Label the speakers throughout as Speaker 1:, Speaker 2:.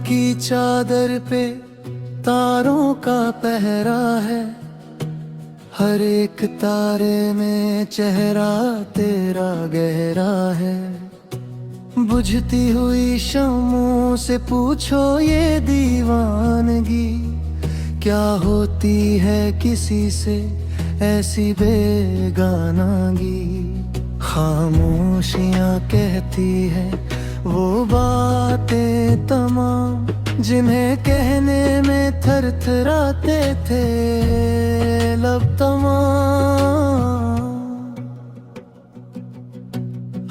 Speaker 1: की चादर पे तारों का पहरा है, हर एक तारे में चेहरा तेरा गहरा है। बुझती हुई शम्मों से पूछो ये दीवानगी, क्या होती है किसी से ऐसी बेगानागी। खामोशियाँ कहती है वो बातें तमाम, जिन्हें कहने में थरथराते थे लब तमाम।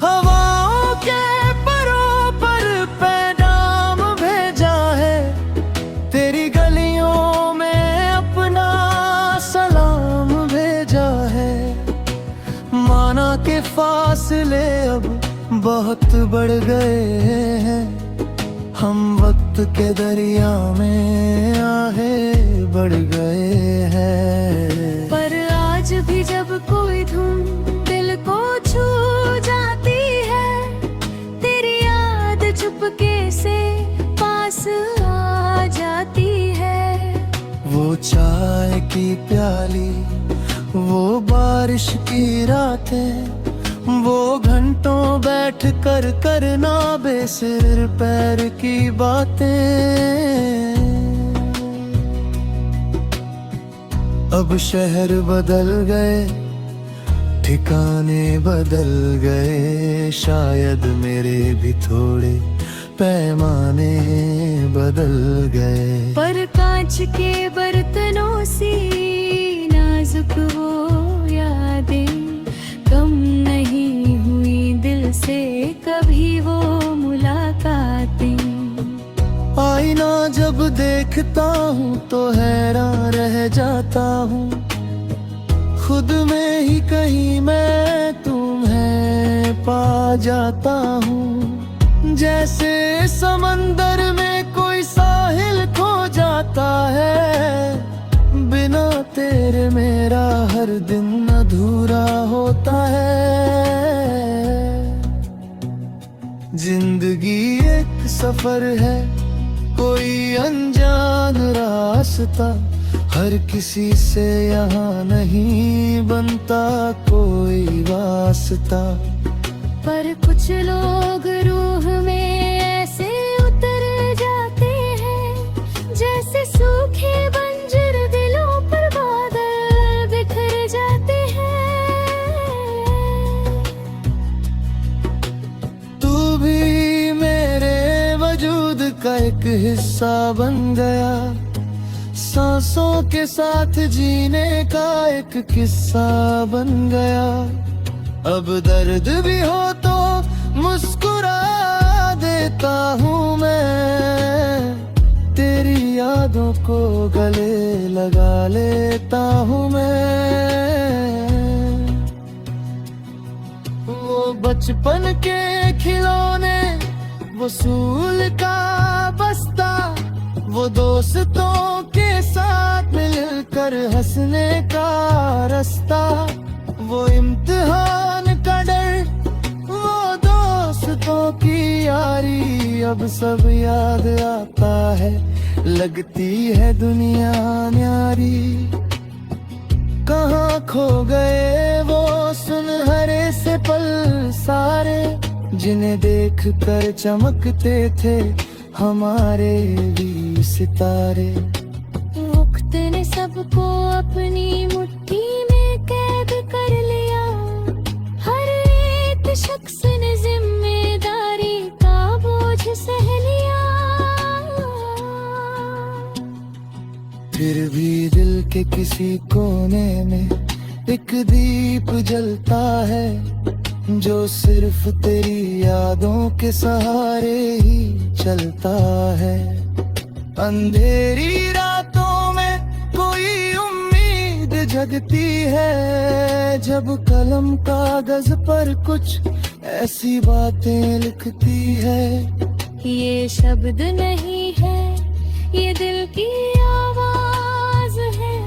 Speaker 1: हवाओं के परों पर पैगाम भेजा है, तेरी गलियों में अपना सलाम भेजा है। माना के फासले अब बहुत बढ़ गए हैं, हम वक्त के दरिया में आहे बढ़ गए हैं।
Speaker 2: पर आज भी जब कोई धुन दिल को छू जाती है, तेरी याद चुपके से पास आ जाती है।
Speaker 1: वो चाय की प्याली, वो बारिश की रातें, वो घंटों बैठ कर करना बेसिर पैर की बातें। अब शहर बदल गए, ठिकाने बदल गए, शायद मेरे भी थोड़े पैमाने बदल गए।
Speaker 2: पर कांच के बर्तनों सी नाजुक वो यादें कम नहीं हुई दिल से कभी वो मुलाकातें।
Speaker 1: आईना जब देखता हूँ तो हैरान रह जाता हूँ, खुद में ही कहीं मैं तुम्हें पा जाता हूँ। जैसे समंदर में कोई साहिल खो जाता है, बिना तेरे मेरा हर दिन अधूरा होता है। जिंदगी एक सफर है, कोई अनजान रास्ता, हर किसी से यहाँ नहीं बनता कोई वास्ता।
Speaker 2: पर कुछ लोग रूह में ऐसे उतर जाते हैं, जैसे सूखे बंजर दिलों पर बादल बिखर जाते हैं।
Speaker 1: तू भी मेरे वजूद का एक हिस्सा बन गया, सांसों के साथ जीने का एक किस्सा बन गया। अब दर्द भी हो तो मुस्कुरा देता हूँ मैं, तेरी यादों को गले लगा लेता हूँ मैं। वो बचपन के खिलौने, वो सूल का बस्ता, वो दोस्तों के साथ मिलकर हंसने का रास्ता, वो इम्तिहान का डर, वो दोस्तों की यारी, अब सब याद आता है, लगती है दुनिया न्यारी। कहाँ खो गए वो सुनहरे से पल सारे, जिन्हें देख कर चमकते थे हमारे भी सितारे।
Speaker 2: वक्त ने सबको अपनी मुट्ठी में कैद कर लिया, हर एक शख्स ने जिम्मेदारी का बोझ सह लिया।
Speaker 1: फिर भी दिल के किसी कोने में एक दीप जलता है, जो सिर्फ तेरी यादों के सहारे ही चलता है। अंधेरी रातों में कोई उम्मीद जगती है, जब कलम कागज पर कुछ ऐसी बातें लिखती है।
Speaker 2: ये शब्द नहीं है, ये दिल की आवाज है,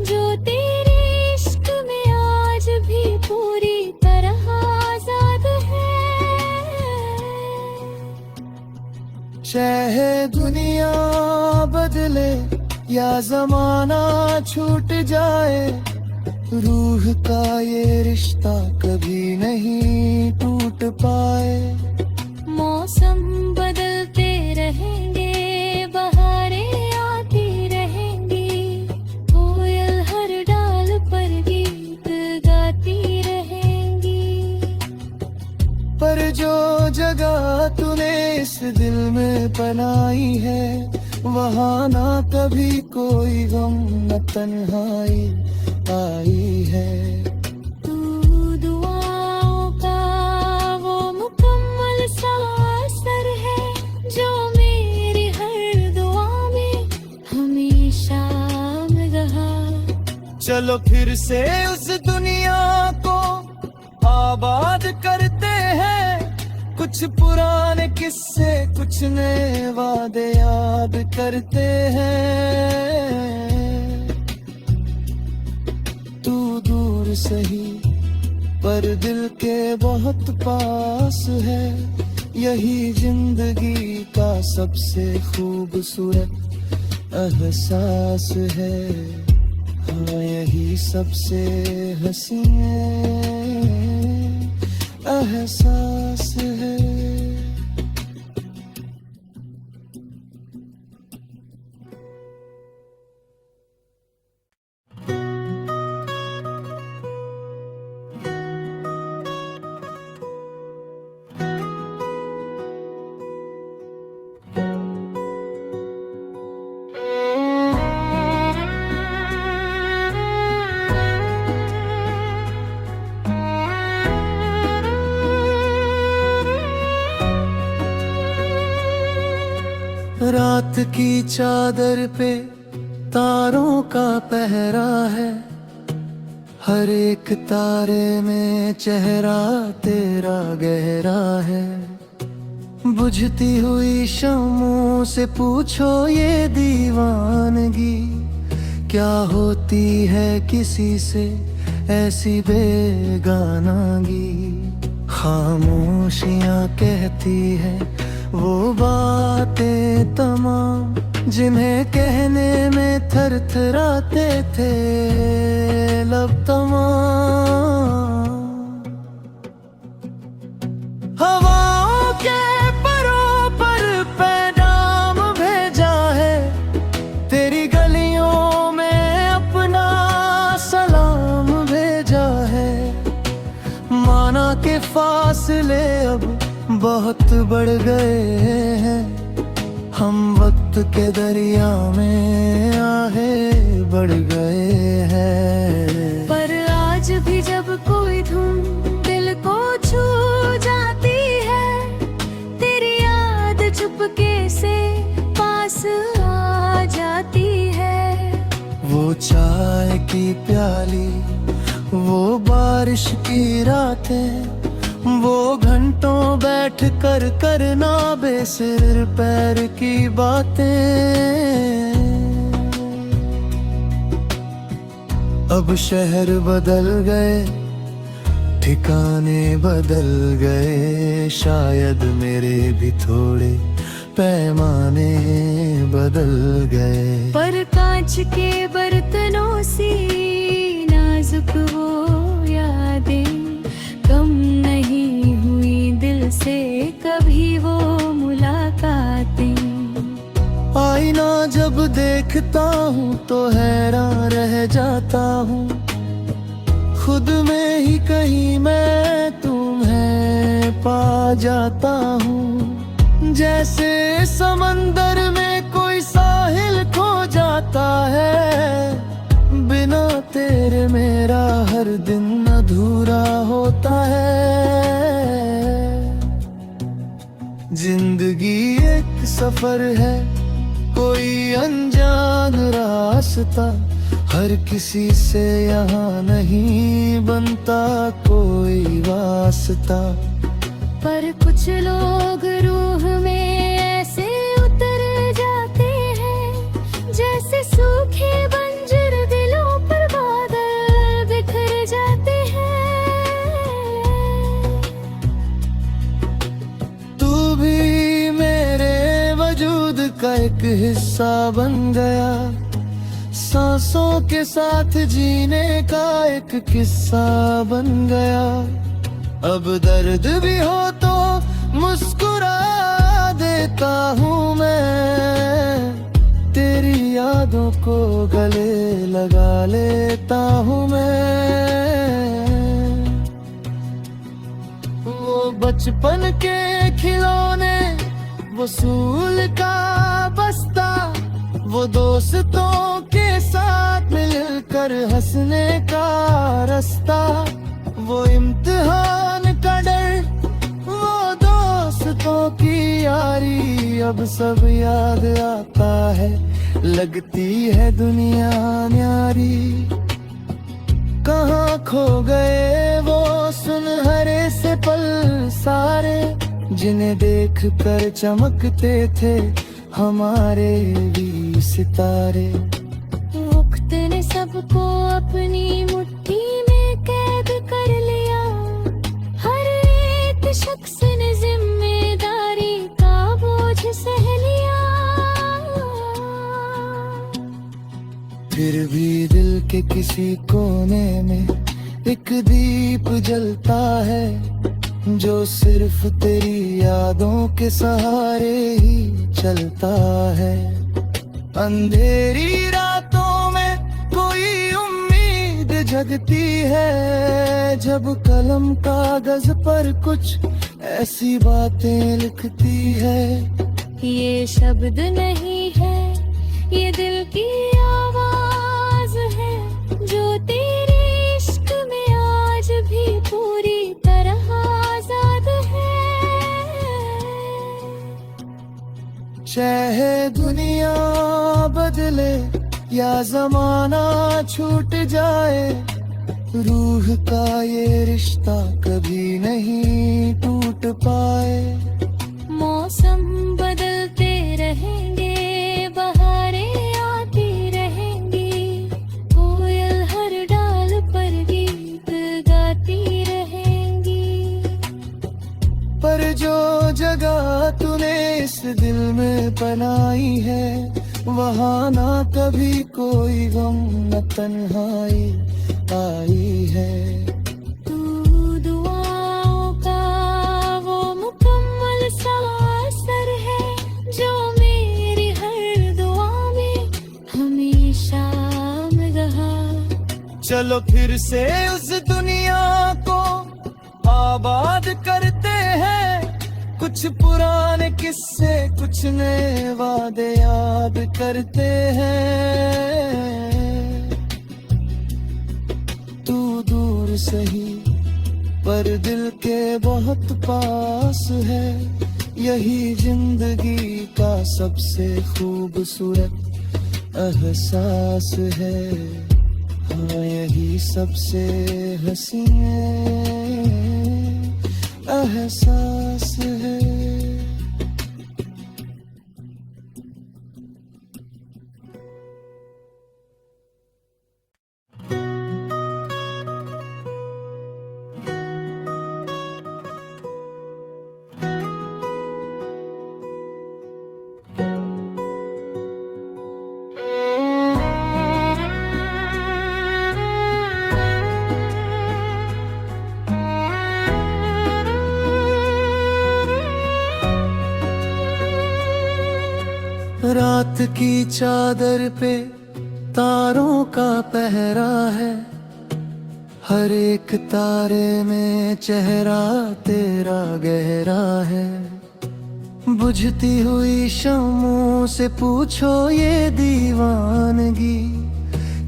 Speaker 2: जो तेरे इश्क में आज भी पूरी तरह आजाद है।
Speaker 1: चाहे दुनिया या जमाना छूट जाए, रूह का ये रिश्ता कभी नहीं टूट पाए।
Speaker 2: मौसम बदलते रहेंगे, बहारें आती रहेंगी, कोयल हर डाल पर गीत गाती रहेंगी।
Speaker 1: पर जो जगह तूने इस दिल में बनाई है, वहाँ ना कभी कोई गम न तन्हाई आई है।
Speaker 2: तू दुआओं का वो मुकम्मल सा असर है, जो मेरी हर दुआ में हमेशा में रहा।
Speaker 1: चलो फिर से उस दुनिया को आबाद करते हैं, कुछ पुराने किस्से कुछ नए वादे याद करते हैं। तू दूर सही पर दिल के बहुत पास है, यही जिंदगी का सबसे खूबसूरत एहसास है। हाँ, यही सबसे हसीन एहसास है। रात की चादर पे तारों का पहरा है, हर एक तारे में चेहरा तेरा गहरा है। बुझती हुई शमों से पूछो ये दीवानगी, क्या होती है किसी से ऐसी बेगानागी। खामोशियाँ कहती है वो बातें तमाम, जिन्हें कहने में थरथराते थे लब तमाम। हवाओं के परों पर पैगाम भेजा है, तेरी गलियों में अपना सलाम भेजा है। माना के फासले अब बहुत बढ़ गए हैं, हम वक्त के दरिया में आहे बढ़ गए हैं।
Speaker 2: पर आज भी जब कोई धुन दिल को छू जाती है, तेरी याद चुपके से पास आ जाती है।
Speaker 1: वो चाय की प्याली, वो बारिश की रातें, वो घंटों बैठ कर करना बेसिर पैर की बातें। अब शहर बदल गए, ठिकाने बदल गए, शायद मेरे भी थोड़े पैमाने बदल गए।
Speaker 2: पर कांच के बर्तनों सी नाजुक वो यादें कम नहीं हुई दिल से कभी वो मुलाकातें।
Speaker 1: आईना जब देखता हूँ तो हैरान रह जाता हूँ, खुद में ही कहीं मैं तुम्हें पा जाता हूँ। जैसे समंदर में कोई साहिल खो जाता है, बिना तेरे मेरा हर दिन अधूरा होता है। जिंदगी एक सफर है, कोई अनजान रास्ता, हर किसी से यहाँ नहीं बनता कोई वास्ता।
Speaker 2: पर कुछ लोग रूह में ऐसे उतर जाते हैं, जैसे सूखे बंजर दिलों पर बादल बिखर जाते हैं।
Speaker 1: तू भी मेरे वजूद का एक हिस्सा बन गया, सांसों के साथ जीने का एक किस्सा बन गया। अब दर्द भी हो तो मुस्कुरा देता हूँ मैं, तेरी यादों को गले लगा लेता हूँ मैं। वो बचपन के खिलौने, वो सूल का बस्ता, वो दोस्तों के साथ मिलकर हंसने का रास्ता, वो इम्तिहान का डर, वो दोस्तों की यारी, अब सब याद आता है, लगती है दुनिया न्यारी। कहाँ खो गए वो सुनहरे से पल सारे, जिन्हें देख कर चमकते थे हमारे भी सितारे।
Speaker 2: वक्त ने सबको अपनी मुट्ठी में कैद कर लिया, हर एक शख्स ने जिम्मेदारी का बोझ सह लिया।
Speaker 1: फिर भी दिल के किसी कोने में एक दीप जलता है, जो सिर्फ तेरी यादों के सहारे ही चलता है। अंधेरी रातों में कोई उम्मीद जगती है, जब कलम कागज पर कुछ ऐसी बातें लिखती है।
Speaker 2: ये शब्द नहीं है, ये दिल की आवाज है, जो तेरे इश्क में आज भी पूरी तरह आजाद है।
Speaker 1: चाहे दुनिया बदले या जमाना छूट जाए, रूह का ये रिश्ता कभी नहीं टूट पाए।
Speaker 2: मौसम बदलते रहेंगे, बहारें आती रहेंगी, कोयल हर डाल पर गीत गाती रहेंगी।
Speaker 1: पर जो जगह तूने इस दिल में बनाई है, वहाँ ना कभी कोई गम न तन्हाई आई है।
Speaker 2: तू दुआओं का वो मुकम्मल सा असर है, जो मेरी हर दुआ में हमेशा मदहा।
Speaker 1: चलो फिर से उस दुनिया को आबाद करते हैं, कुछ पुराने किस्से कुछ नए वादे याद करते हैं। तू दूर सही पर दिल के बहुत पास है, यही जिंदगी का सबसे खूबसूरत एहसास है। हाँ, यही सबसे हसीन एहसास है। रात की चादर पे तारों का पहरा है, हर एक तारे में चेहरा तेरा गहरा है। बुझती हुई शम्मों से पूछो ये दीवानगी,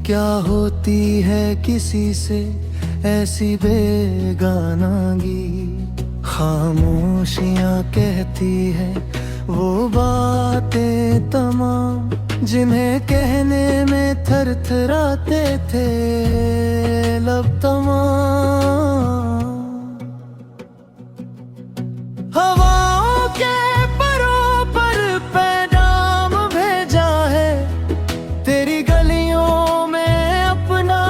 Speaker 1: क्या होती है किसी से ऐसी बेगानागी। खामोशियाँ कहती है वो बातें तमाम, जिन्हें कहने में थरथराते थे लब तमाम। हवाओं के परों पर पैगाम भेजा है, तेरी गलियों में अपना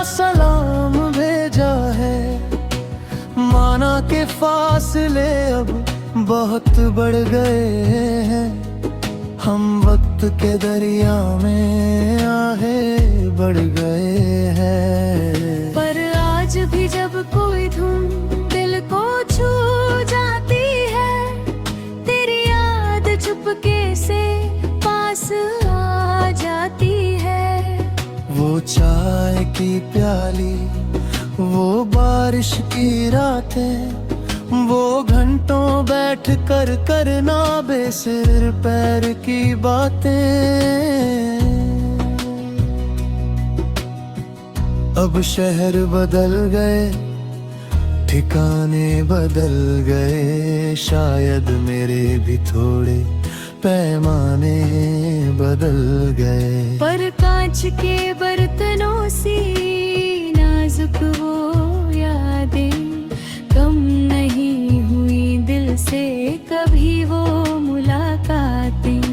Speaker 1: सलाम भेजा है। माना के फासले अब बहुत बढ़ गए हैं, हम वक्त के दरिया में आहे बढ़ गए हैं।
Speaker 2: पर आज भी जब कोई धुन दिल को छू जाती है, तेरी याद चुपके से पास आ जाती है।
Speaker 1: वो चाय की प्याली, वो बारिश की रातें, वो घंटों बैठ कर करना बेसिर पैर की बातें। अब शहर बदल गए, ठिकाने बदल गए, शायद मेरे भी थोड़े पैमाने बदल गए।
Speaker 2: पर कांच के बर्तनों सी नाजुक वो यादें कम नहीं हुई दिल से कभी वो मुलाकातें।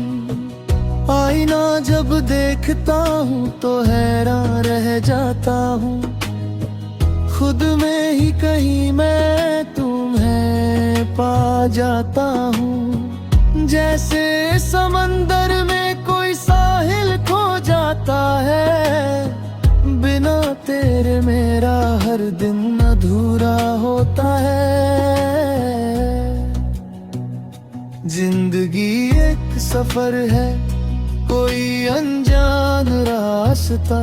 Speaker 1: आईना जब देखता हूँ तो हैरान रह जाता हूँ, खुद में ही कहीं मैं तुम्हें पा जाता हूँ। जैसे समंदर में कोई साहिल खो जाता है, बिना तेरे मेरा हर दिन अधूरा होता है। जिंदगी एक सफर है, कोई अनजान रास्ता,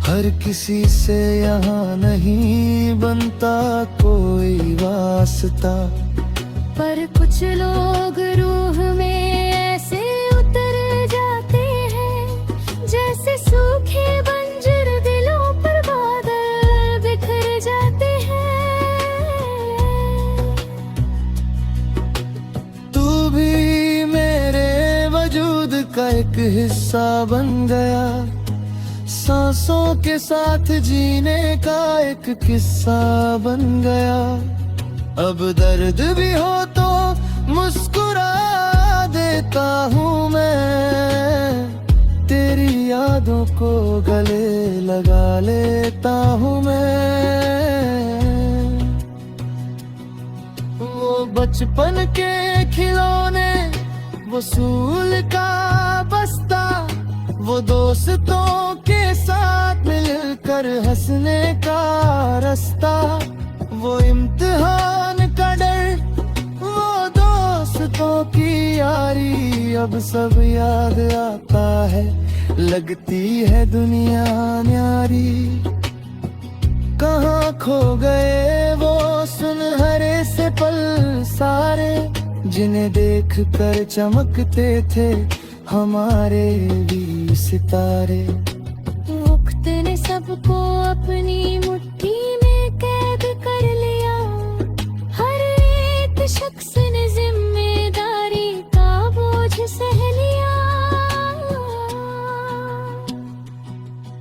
Speaker 1: हर किसी से यहाँ नहीं बनता कोई वास्ता।
Speaker 2: पर कुछ लोग रूह में ऐसे उतर जाते हैं, जैसे सूखे बंजर दिलों पर बादल बिखर जाते हैं।
Speaker 1: तू भी मेरे वजूद का एक हिस्सा बन गया, सांसों के साथ जीने का एक किस्सा बन गया। अब दर्द भी हो तो मुस्कुरा देता हूँ मैं, तेरी यादों को गले लगा लेता हूँ मैं। वो बचपन के खिलौने, वो सूल का बस्ता, वो दोस्तों के साथ मिलकर हंसने का रास्ता, वो इम्तिहान का डर, वो दोस्तों की यारी, अब सब याद आता है, लगती है दुनिया न्यारी। कहाँ खो गए वो सुनहरे से पल सारे, जिन्हें देख कर चमकते थे हमारे भी सितारे।
Speaker 2: वक्त ने सबको अपनी मुट्ठी में कैद कर लिया, हर एक शख्स ने जिम्मेदारी का बोझ सह लिया।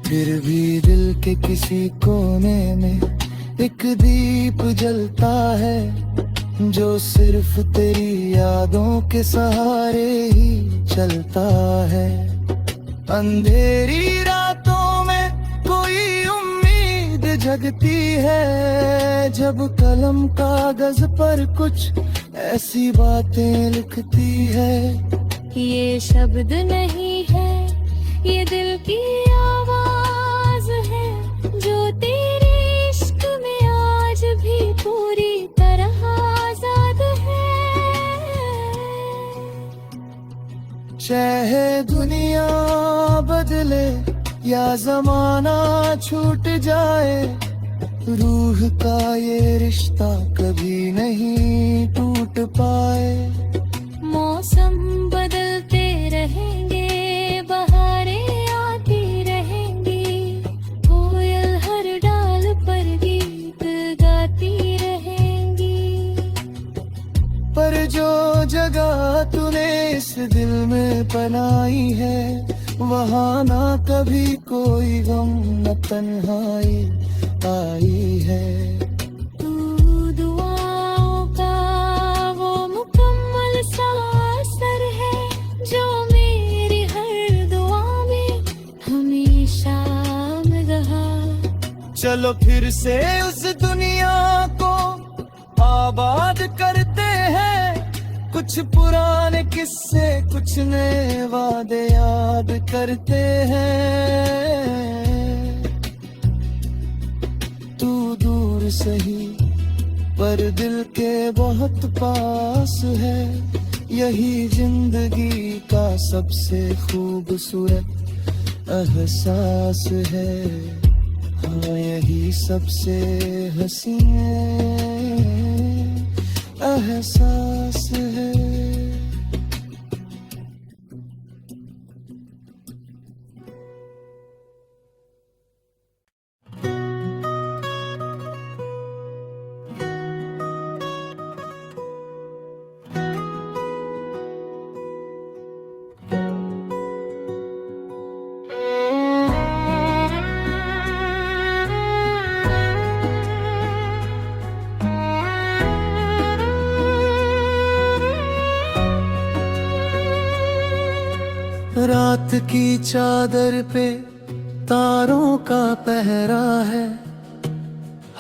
Speaker 1: फिर भी दिल के किसी कोने में एक दीप जलता है, जो सिर्फ तेरी यादों के सहारे ही चलता है। अंधेरी रातों में कोई उम्मीद जगती है, जब कलम कागज पर कुछ ऐसी बातें लिखती है।
Speaker 2: ये शब्द नहीं है, ये दिल की आवाज है, जो तेरे इश्क में आज भी पूरी तरह आजाद है।
Speaker 1: चाहे दुनिया बदले या जमाना छूट जाए, रूह का ये रिश्ता कभी नहीं टूट पाए।
Speaker 2: मौसम बदलते रहेंगे, बहारें आती रहेंगी, कोयल हर डाल पर गीत गाती रहेंगी।
Speaker 1: पर जो जगह तूने इस दिल में बनाई है, वहाँ ना कभी कोई गम न तन्हाई आई है।
Speaker 2: तू दुआओं का वो मुकम्मल सा असर है, जो मेरी हर दुआ में हमेशा में रहा।
Speaker 1: चलो फिर से उस दुनिया को आबाद करते हैं, कुछ पुराने किस्से कुछ नए वादे याद करते हैं। तू दूर सही पर दिल के बहुत पास है, यही जिंदगी का सबसे खूबसूरत एहसास है। हाँ, यही सबसे हसीन एहसास है। रात की चादर पे तारों का पहरा है,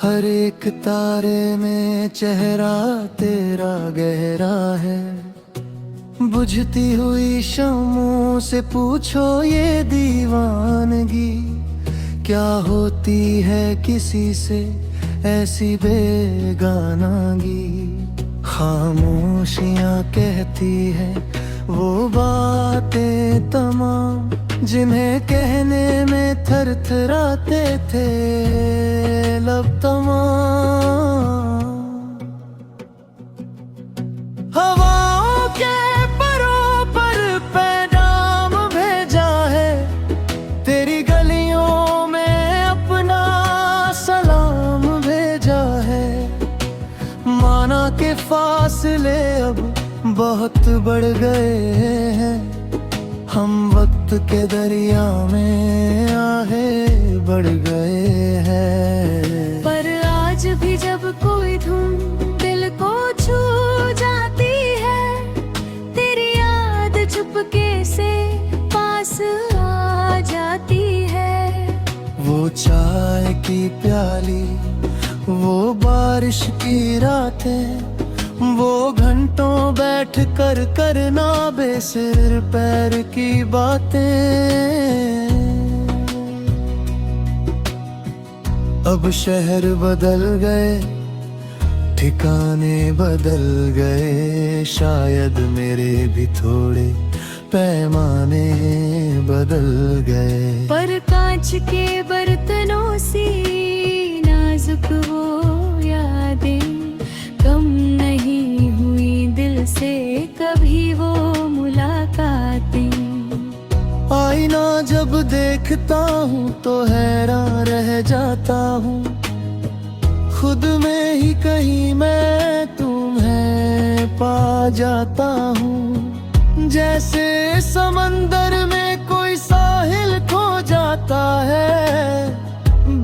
Speaker 1: हर एक तारे में चेहरा तेरा गहरा है। बुझती हुई शमों से पूछो ये दीवानगी, क्या होती है किसी से ऐसी बेगानागी। खामोशियाँ कहती है वो बातें तमाम, जिन्हें कहने में थरथराते थे लब तमाम। हवाओं के परों पर पैगाम भेजा है, तेरी गलियों में अपना सलाम भेजा है। माना के फासले अब बहुत बढ़ गए हैं, हम वक्त के दरिया में आहे बढ़ गए हैं।
Speaker 2: पर आज भी जब कोई धुन दिल को छू जाती है, तेरी याद चुपके से पास आ जाती है।
Speaker 1: वो चाय की प्याली, वो बारिश की रातें, वो घंटों बैठ कर करना बेसिर पैर की बातें। अब शहर बदल गए, ठिकाने बदल गए, शायद मेरे भी थोड़े पैमाने बदल गए।
Speaker 2: पर कांच के बर्तनों सी नाजुक वो यादें कम नहीं हुई दिल से कभी वो मुलाकातें।
Speaker 1: आईना जब देखता हूँ तो हैरान रह जाता हूँ, खुद में ही कहीं मैं तुम्हें पा जाता हूँ। जैसे समंदर में कोई साहिल खो जाता है,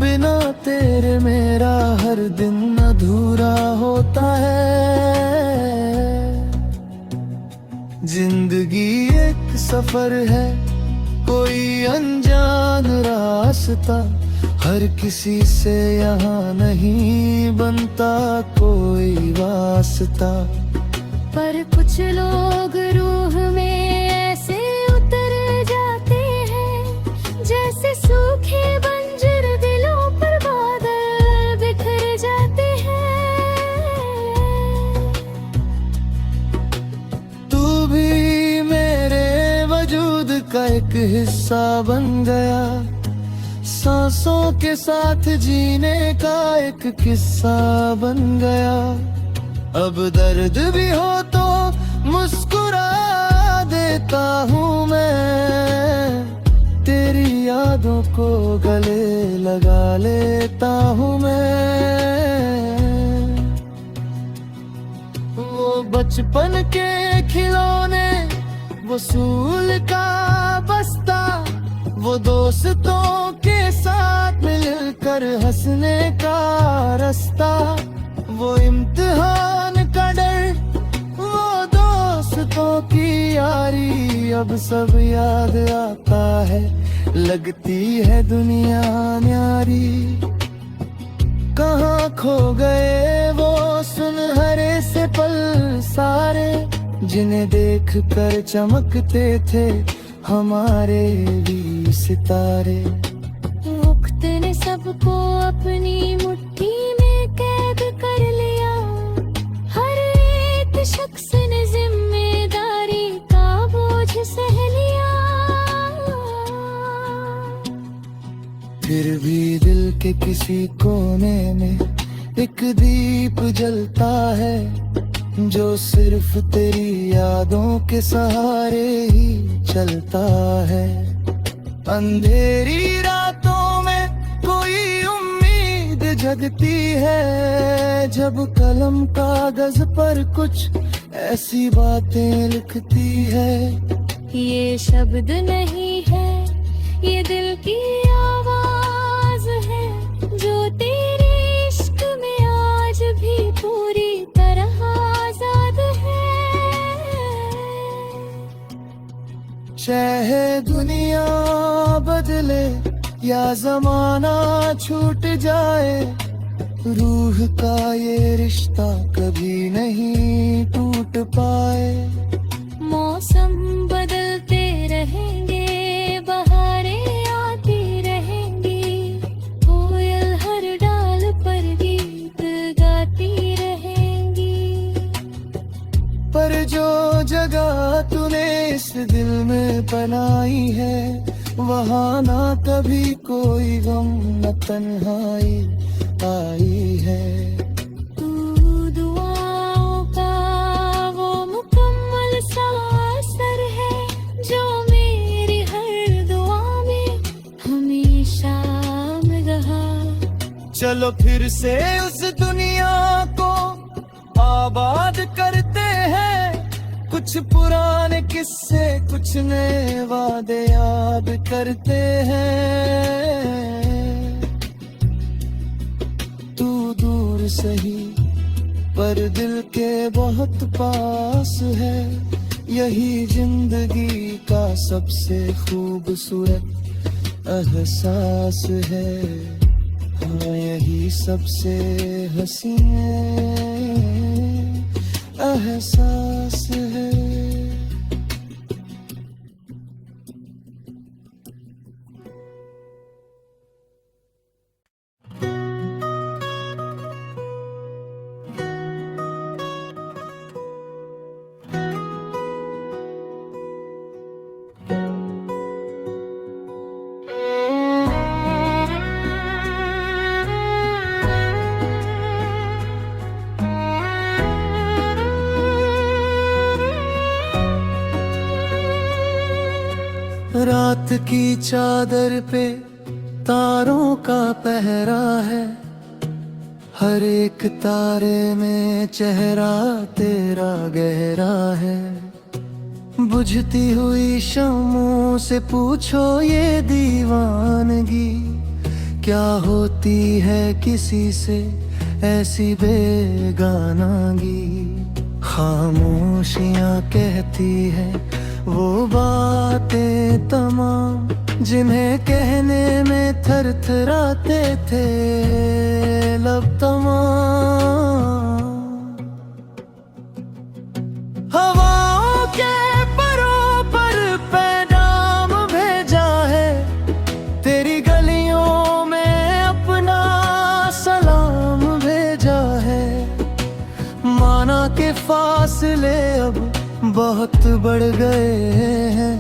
Speaker 1: बिना तेरे मेरा हर दिन अधूरा होता है। जिंदगी एक सफर है, कोई अनजान रास्ता, हर किसी से यहाँ नहीं बनता कोई वास्ता।
Speaker 2: पर कुछ लोग रूह में ऐसे उतर जाते हैं, जैसे सूखे बंजर दिलों पर बादल बिखर जाते हैं।
Speaker 1: तू भी मेरे वजूद का एक हिस्सा बन गया, सांसों के साथ जीने का एक किस्सा बन गया। अब दर्द भी हो तो मुस्कुरा देता हूँ मैं, तेरी यादों को गले लगा लेता हूँ मैं। वो बचपन के खिलौने, वो सूल का बस्ता, वो दोस्तों के साथ मिलकर हंसने का रास्ता, वो इम्तिहान का डर, वो दोस्तों की यारी, अब सब याद आता है, लगती है दुनिया न्यारी। कहाँ खो गए वो सुनहरे से पल सारे, जिन्हें देख कर चमकते थे हमारे भी सितारे।
Speaker 2: वक्त ने सबको अपनी मुट्ठी में कैद कर लिया, हर एक शख्स ने जिम्मेदारी का बोझ सह लिया।
Speaker 1: फिर भी दिल के किसी कोने में एक दीप जलता है, जो सिर्फ तेरी यादों के सहारे ही चलता है। अंधेरी रातों में कोई उम्मीद जगती है, जब कलम कागज पर कुछ ऐसी बातें लिखती है।
Speaker 2: ये शब्द नहीं है, ये दिल की आवाज है, जो तेरे इश्क में आज भी पूरी तरह आजाद है।
Speaker 1: चाहे दुनिया बदले या जमाना छूट जाए, रूह का ये रिश्ता कभी नहीं टूट पाए।
Speaker 2: मौसम बदलते रहेंगे, बहारें आती रहेंगी, कोयल हर डाल पर गीत गाती रहेंगी।
Speaker 1: पर जो जगह तूने इस दिल में बनाई है, वहाँ ना कभी कोई गम न तन्हाई आई है।
Speaker 2: तू दुआओं का वो मुकम्मल सा असर है, जो मेरी हर दुआ में हमेशा में रहा।
Speaker 1: चलो फिर से उस दुनिया को आबाद करते हैं, कुछ पुराने किस्से कुछ नए वादे याद करते हैं। तू दूर सही पर दिल के बहुत पास है, यही जिंदगी का सबसे खूबसूरत एहसास है। हाँ, यही सबसे हसीन एहसास है। रात की चादर पे तारों का पहरा है, हर एक तारे में चेहरा तेरा गहरा है। बुझती हुई शम्मों से पूछो ये दीवानगी, क्या होती है किसी से ऐसी बेगानागी। खामोशियाँ कहती है वो बातें तमाम, जिन्हें कहने में थरथराते थे लब तमाम। हवाओं के परों पर पैगाम भेजा है, तेरी गलियों में अपना सलाम भेजा है। माना के फासले अब बहुत बढ़ गए हैं,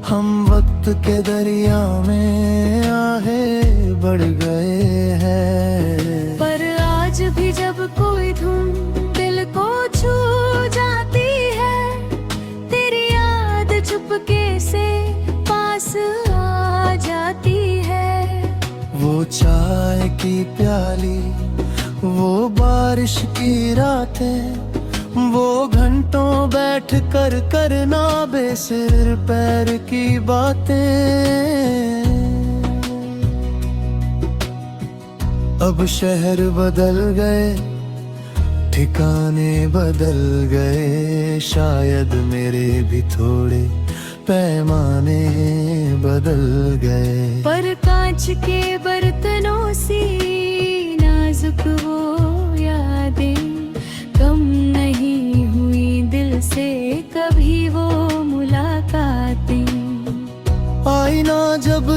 Speaker 1: हम वक्त के दरिया में आहे बढ़ गए हैं।
Speaker 2: पर आज भी जब कोई धुन दिल को छू जाती है, तेरी याद चुपके से पास आ जाती है।
Speaker 1: वो चाय की प्याली, वो बारिश की रातें, वो घंटों बैठ कर करना बेसिर पैर की बातें। अब शहर बदल गए, ठिकाने बदल गए, शायद मेरे भी थोड़े पैमाने बदल गए।
Speaker 2: पर कांच के बर्तनों सी नाजुक वो यादें कम नहीं हुई दिल से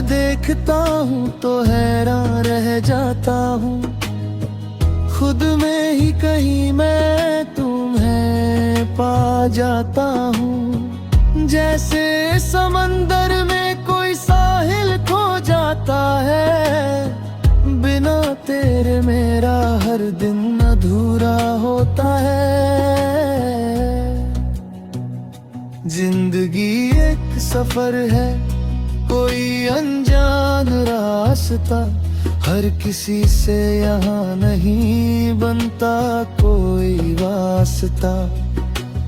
Speaker 1: देखता हूँ तो हैरान रह जाता हूँ, खुद में ही कहीं मैं तुम्हें पा जाता हूँ। जैसे समंदर में कोई साहिल खो जाता है, बिना तेरे मेरा हर दिन अधूरा होता है। जिंदगी एक सफर है, कोई अनजान रास्ता, हर किसी से यहाँ नहीं बनता कोई वास्ता।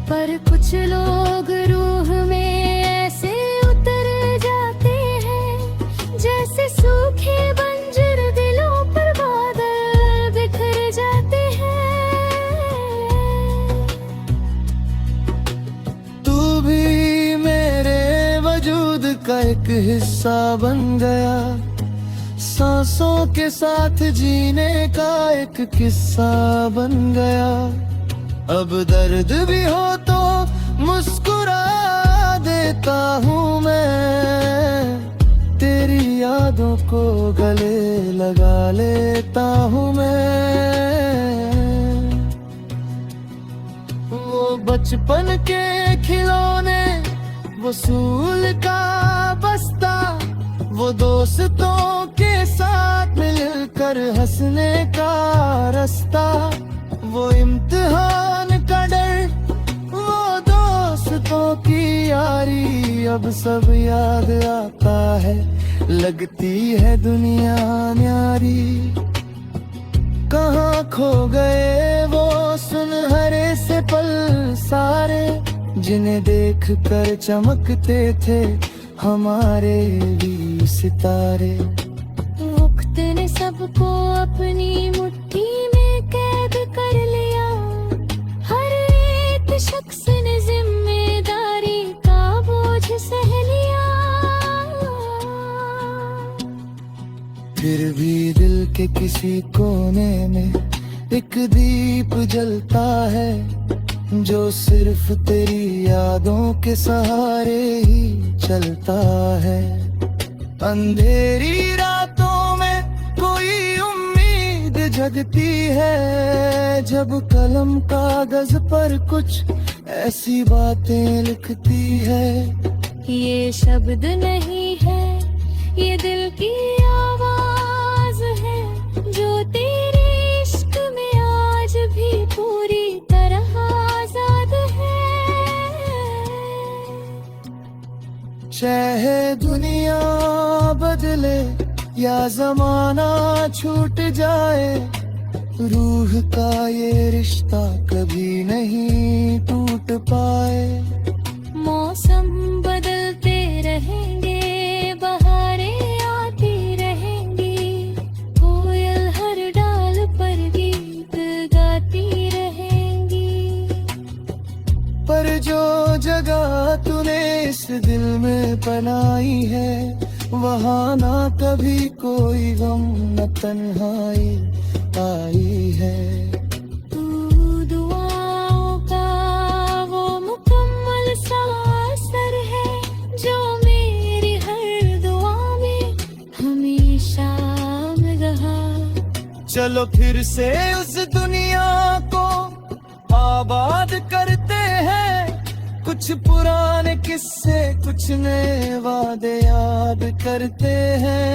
Speaker 2: पर कुछ लोग रूह में ऐसे उतर जाते हैं, जैसे सूखे बंजर दिलों पर बादल बिखर जाते हैं।
Speaker 1: तू भी मेरे वजूद का एक हिस्सा बन गया, सांसों के साथ जीने का एक किस्सा बन गया। अब दर्द भी हो तो मुस्कुरा देता हूँ मैं, तेरी यादों को गले लगा लेता हूँ मैं। वो बचपन के खिलौने, वो सूल का बस्ता, वो दोस्तों के साथ मिलकर हंसने का रास्ता, वो इम्तिहान का डर, वो दोस्तों की यारी, अब सब याद आता है, लगती है दुनिया न्यारी। कहाँ खो गए वो सुनहरे से पल सारे, जिन्हें देख कर चमकते थे हमारे भी सितारे।
Speaker 2: वक्त ने सबको अपनी मुट्ठी में कैद कर लिया, हर एक शख्स ने जिम्मेदारी का बोझ सह लिया।
Speaker 1: फिर भी दिल के किसी कोने में एक दीप जलता है, जो सिर्फ तेरी यादों के सहारे ही चलता है। अंधेरी रातों में कोई उम्मीद जगती है, जब कलम कागज पर कुछ ऐसी बातें लिखती है।
Speaker 2: ये शब्द नहीं है, ये दिल की आवाज है, जो तेरे इश्क में आज भी पूरी तरह आजाद है।
Speaker 1: चाहे दुनिया बदले या जमाना छूट जाए, रूह का ये रिश्ता कभी नहीं टूट पाए।
Speaker 2: मौसम बदलते रहेंगे, बहारें आती रहेंगी, कोयल हर डाल पर गीत गाती रहेंगी।
Speaker 1: पर जो जगह तूने इस दिल में बनाई है, वहाँ ना कभी कोई गम न तन्हाई आई है।
Speaker 2: तू दुआओं का वो मुकम्मल सा असर है, जो मेरी हर दुआ में हमेशा में रहा।
Speaker 1: चलो फिर से उस दुनिया को आबाद करते हैं, कुछ पुराने किस्से कुछ नए वादे याद करते हैं।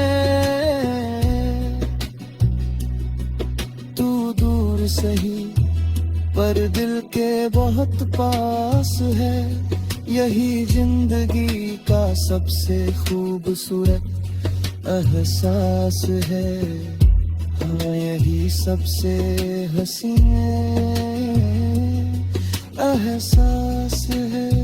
Speaker 1: तू दूर सही पर दिल के बहुत पास है, यही जिंदगी का सबसे खूबसूरत एहसास है। हाँ, यही सबसे हसीन एहसास है।